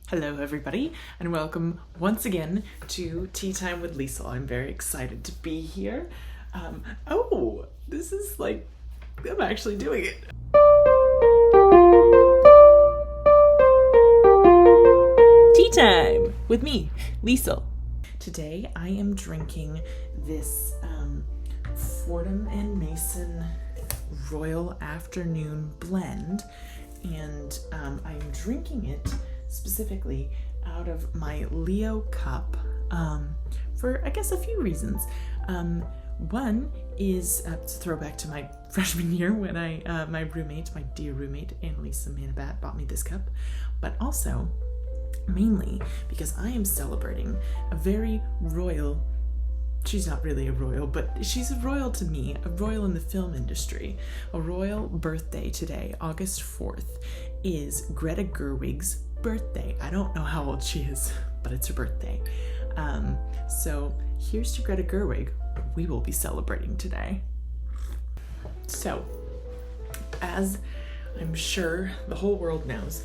Hello everybody, and welcome once again to Tea Time with Liesl. I'm very excited to be here. This is like, I'm actually doing it. Tea Time with me, Liesl. Today I am drinking this Fortnum and Mason Royal Afternoon Blend, and I'm drinking it specifically out of my Leo cup for I guess a few reasons. One is to throw back to my freshman year when my roommate, my dear roommate Annalisa Manabat, bought me this cup, but also mainly because I am celebrating a very royal, she's not really a royal, but she's a royal to me, a royal in the film industry. A royal birthday today, August 4th, is Greta Gerwig's birthday. I don't know how old she is, but it's her birthday. So here's to Greta Gerwig. We will be celebrating today. So, as I'm sure the whole world knows,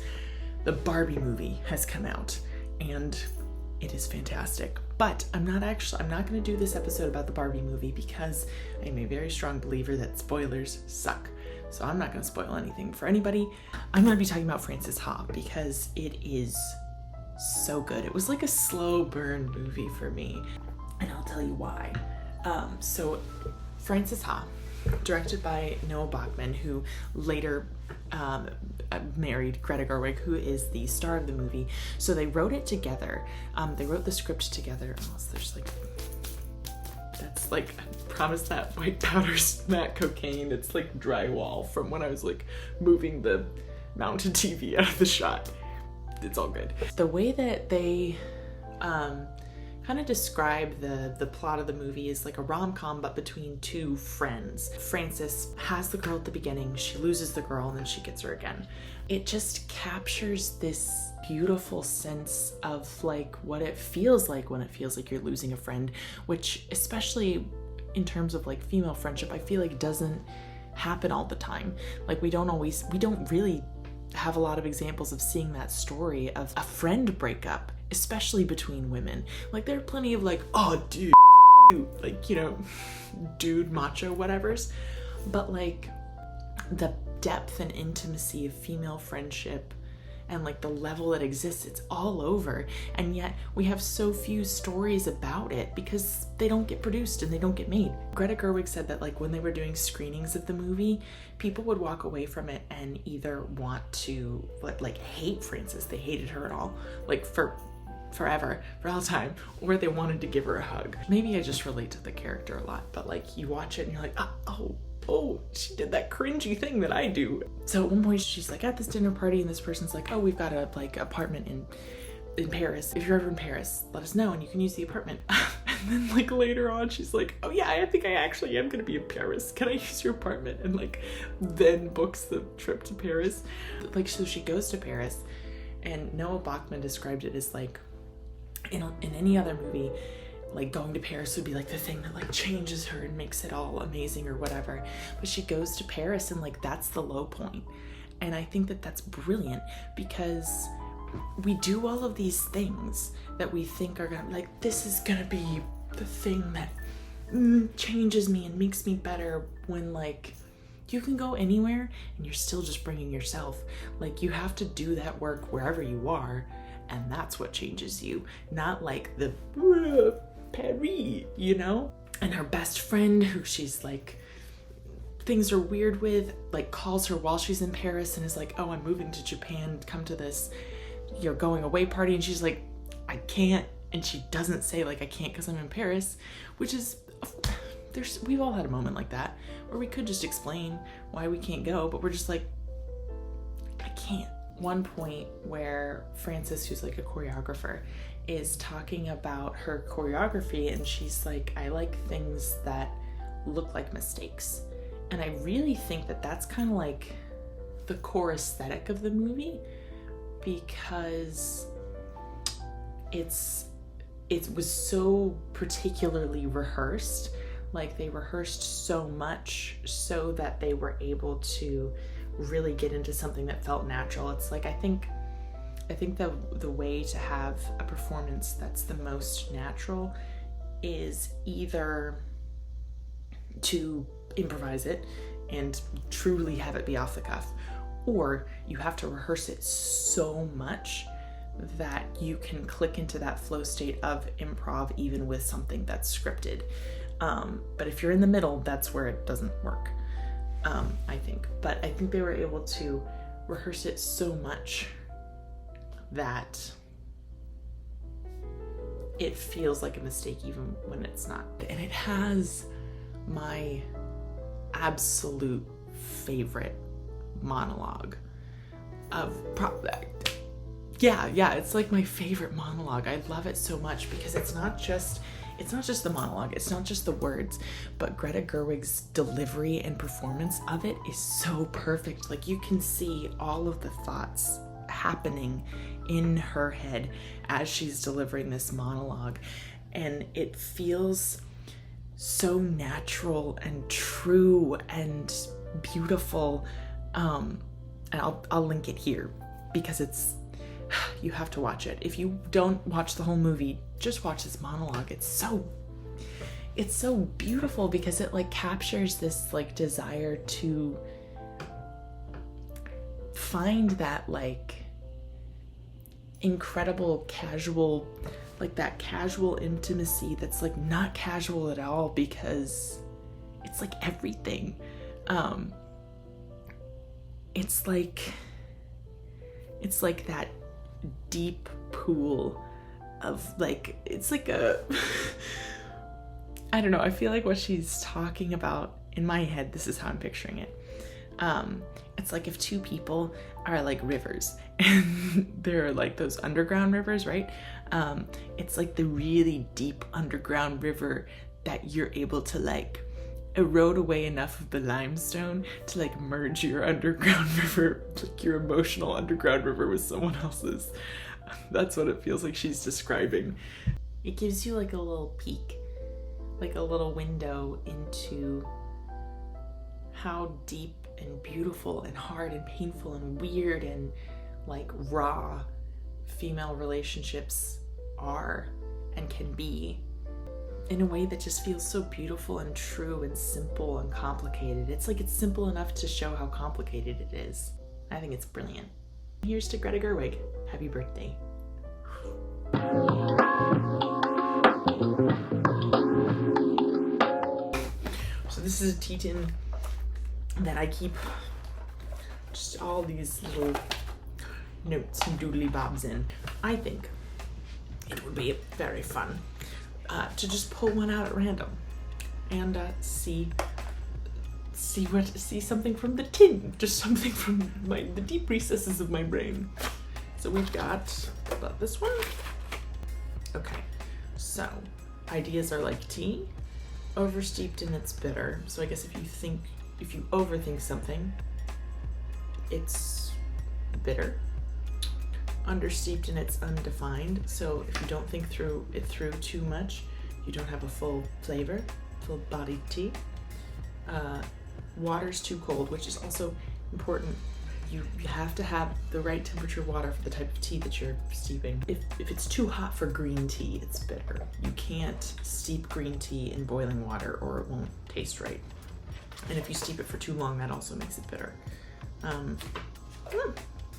the Barbie movie has come out, and it is fantastic. But I'm not going to do this episode about the Barbie movie because I'm a very strong believer that spoilers suck. So I'm not going to spoil anything for anybody. I'm going to be talking about Frances Ha because it is so good. It was like a slow burn movie for me, and I'll tell you why. So Frances Ha, directed by Noah Baumbach, who later married Greta Gerwig, who is the star of the movie. So they wrote it together. They wrote the script together. That's like, I promise that white powder's not cocaine. It's like drywall from when I was like moving the mounted TV out of the shot. It's all good. The way that they kind of describe the plot of the movie is like a rom-com, but between two friends. Frances has the girl at the beginning, she loses the girl, and then she gets her again. It just captures this beautiful sense of like what it feels like when it feels like you're losing a friend, which especially in terms of like female friendship, I feel like doesn't happen all the time. Like we don't really have a lot of examples of seeing that story of a friend breakup, especially between women. Like there are plenty of like, oh dude, you, like, you know, dude macho whatevers, but like the depth and intimacy of female friendship and like the level that exists, it's all over, and yet we have so few stories about it because they don't get produced and they don't get made. Greta Gerwig said that like when they were doing screenings of the movie, people would walk away from it and either want to like hate Frances, they hated her at all, like forever, for all time, or they wanted to give her a hug. Maybe I just relate to the character a lot, but like you watch it and you're like, oh, she did that cringy thing that I do. So at one point she's like at this dinner party and this person's like, oh, we've got a like apartment in Paris. If you're ever in Paris, let us know and you can use the apartment. And then like later on she's like, oh yeah, I think I actually am gonna be in Paris. Can I use your apartment? And like then books the trip to Paris. Like so she goes to Paris, and Noah Baumbach described it as like in any other movie, like going to Paris would be like the thing that like changes her and makes it all amazing or whatever. But she goes to Paris and like that's the low point. And I think that that's brilliant because we do all of these things that we think are gonna, like, this is gonna be the thing that changes me and makes me better, when like you can go anywhere and you're still just bringing yourself. Like you have to do that work wherever you are, and that's what changes you, not like the Paris, you know? And her best friend, who she's like things are weird with, like calls her while she's in Paris and is like, oh, I'm moving to Japan, come to this, you're going away party, and she's like, I can't, and she doesn't say like I can't because I'm in Paris, which is, we've all had a moment like that where we could just explain why we can't go, but we're just like, I can't. One point where Frances, who's like a choreographer, is talking about her choreography, and she's like, I like things that look like mistakes. And I really think that that's kind of like the core aesthetic of the movie, because it was so particularly rehearsed. Like they rehearsed so much so that they were able to really get into something that felt natural. It's like, I think I think the way to have a performance that's the most natural is either to improvise it and truly have it be off the cuff, or you have to rehearse it so much that you can click into that flow state of improv even with something that's scripted. But if you're in the middle, that's where it doesn't work, I think. But I think they were able to rehearse it so much that it feels like a mistake even when it's not. And it has my absolute favorite monologue of it's like my favorite monologue. I love it so much because it's not just the monologue, it's not just the words, but Greta Gerwig's delivery and performance of it is so perfect. Like, you can see all of the thoughts happening in her head as she's delivering this monologue, and it feels so natural and true and beautiful. And I'll link it here because you have to watch it. If you don't watch the whole movie, just watch this monologue. It's so beautiful because it like captures this like desire to find that like incredible casual, like that casual intimacy that's like not casual at all because it's like everything. It's like that deep pool of like, it's like a I don't know, I feel like what she's talking about in my head, this is how I'm picturing it. It's like if two people are like rivers and they're like those underground rivers, right? It's like the really deep underground river that you're able to like erode away enough of the limestone to like merge your underground river, like your emotional underground river, with someone else's. That's what it feels like she's describing. It gives you like a little peek, like a little window into how deep and beautiful and hard and painful and weird and like raw female relationships are and can be, in a way that just feels so beautiful and true and simple and complicated. It's like it's simple enough to show how complicated it is. I think it's brilliant. Here's to Greta Gerwig. Happy birthday. So this is a tea tin that I keep just all these little notes and doodly bobs in. I think it would be very fun to just pull one out at random and see something from the tin, just something from the deep recesses of my brain. So we've got this one. Okay, so ideas are like tea, oversteeped and it's bitter. So I guess if you overthink something, it's bitter. Understeeped and it's undefined. So if you don't think through it too much, you don't have a full flavor, full bodied tea. Water's too cold, which is also important. You have to have the right temperature water for the type of tea that you're steeping. If it's too hot for green tea, it's bitter. You can't steep green tea in boiling water or it won't taste right. And if you steep it for too long, that also makes it bitter. I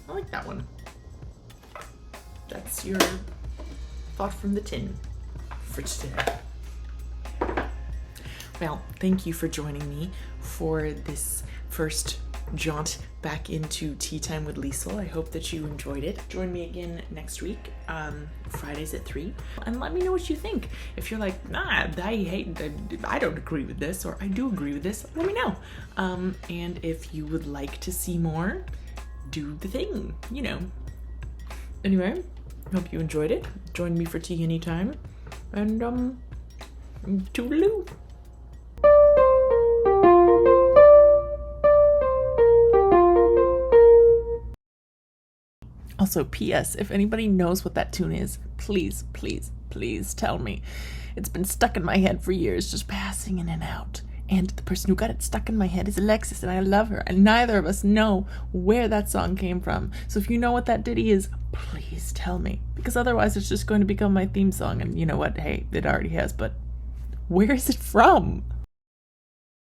like that one. That's your thought from the tin for today. Well, thank you for joining me for this first jaunt back into Tea Time with Liesl. I hope that you enjoyed it. Join me again next week, Fridays at 3, and let me know what you think. If you're like, I don't agree with this, or I do agree with this, let me know. And if you would like to see more, do the thing, you know. Anyway, hope you enjoyed it. Join me for tea anytime, and toodaloo. Also, P.S. if anybody knows what that tune is, please, please, please tell me. It's been stuck in my head for years, just passing in and out. And the person who got it stuck in my head is Alexis, and I love her. And neither of us know where that song came from. So if you know what that ditty is, please tell me. Because otherwise it's just going to become my theme song. And you know what? Hey, it already has. But where is it from?